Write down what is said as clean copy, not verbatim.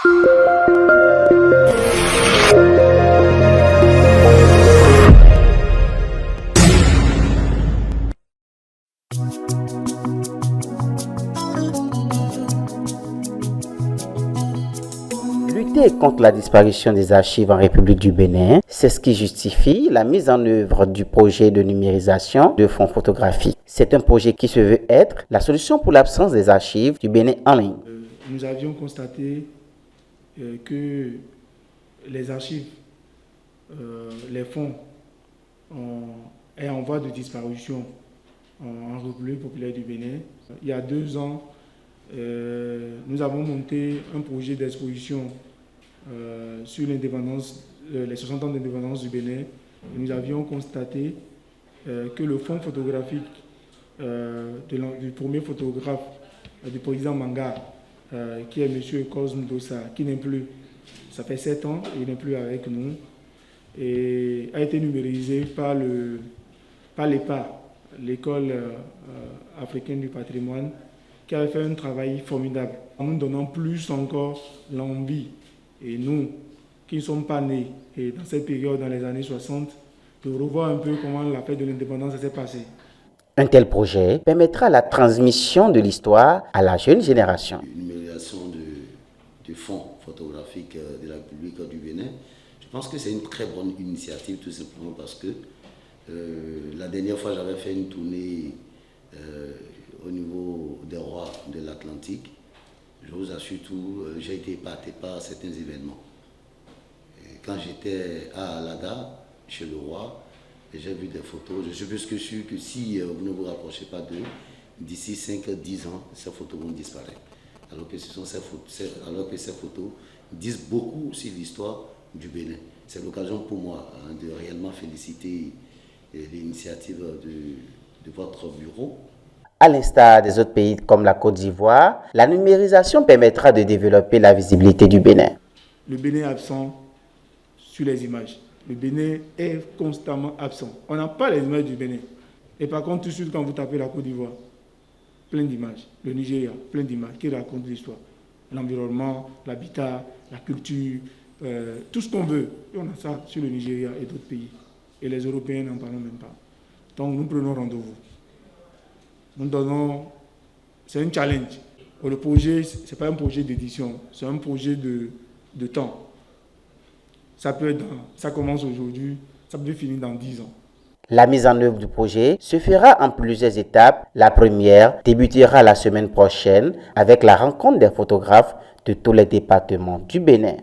Lutter contre la disparition des archives en République du Bénin, c'est ce qui justifie la mise en œuvre du projet de numérisation de fonds photographiques. C'est un projet qui se veut être la solution pour l'absence des archives du Bénin en ligne. Nous avions constaté que les archives, les fonds est en voie de disparition en République populaire du Bénin. Il y a 2 ans, nous avons monté un projet d'exposition sur l'indépendance, les 60 ans d'indépendance du Bénin. Et nous avions constaté que le fonds photographique du premier photographe du président Manga, qui est M. Cosme Dossa, qui n'est plus, ça fait 7 ans, il n'est plus avec nous, et a été numérisé par l'EPA, l'école africaine du patrimoine, qui avait fait un travail formidable, en nous donnant plus encore l'envie, et nous, qui ne sommes pas nés et dans cette période, dans les années 60, de revoir un peu comment la fête de l'indépendance s'est passée. Un tel projet permettra la transmission de l'histoire à la jeune génération. Une numérisation du fonds photographique de la République du Bénin, je pense que c'est une très bonne initiative, tout simplement parce que la dernière fois j'avais fait une tournée au niveau des rois de l'Atlantique. Je vous assure tout, j'ai été épaté par certains événements. Et quand j'étais à Alaga, chez le roi, j'ai vu des photos. Je suis plus que sûr que si vous ne vous rapprochez pas d'eux, d'ici 5-10 ans, ces photos vont disparaître. Alors que ces photos disent beaucoup sur l'histoire du Bénin. C'est l'occasion pour moi de réellement féliciter l'initiative de votre bureau. À l'instar des autres pays comme la Côte d'Ivoire, la numérisation permettra de développer la visibilité du Bénin. Le Bénin est absent sur les images. Le Bénin est constamment absent. On n'a pas les images du Bénin. Et par contre, tout de suite, quand vous tapez la Côte d'Ivoire, plein d'images. Le Nigeria, plein d'images qui racontent l'histoire. L'environnement, l'habitat, la culture, tout ce qu'on veut. Et on a ça sur le Nigeria et d'autres pays. Et les Européens n'en parlent même pas. Donc nous prenons rendez-vous. Nous donnons... C'est un challenge. Le projet, ce n'est pas un projet d'édition, c'est un projet de temps. Ça commence aujourd'hui, ça peut finir dans 10 ans. La mise en œuvre du projet se fera en plusieurs étapes. La première débutera la semaine prochaine avec la rencontre des photographes de tous les départements du Bénin.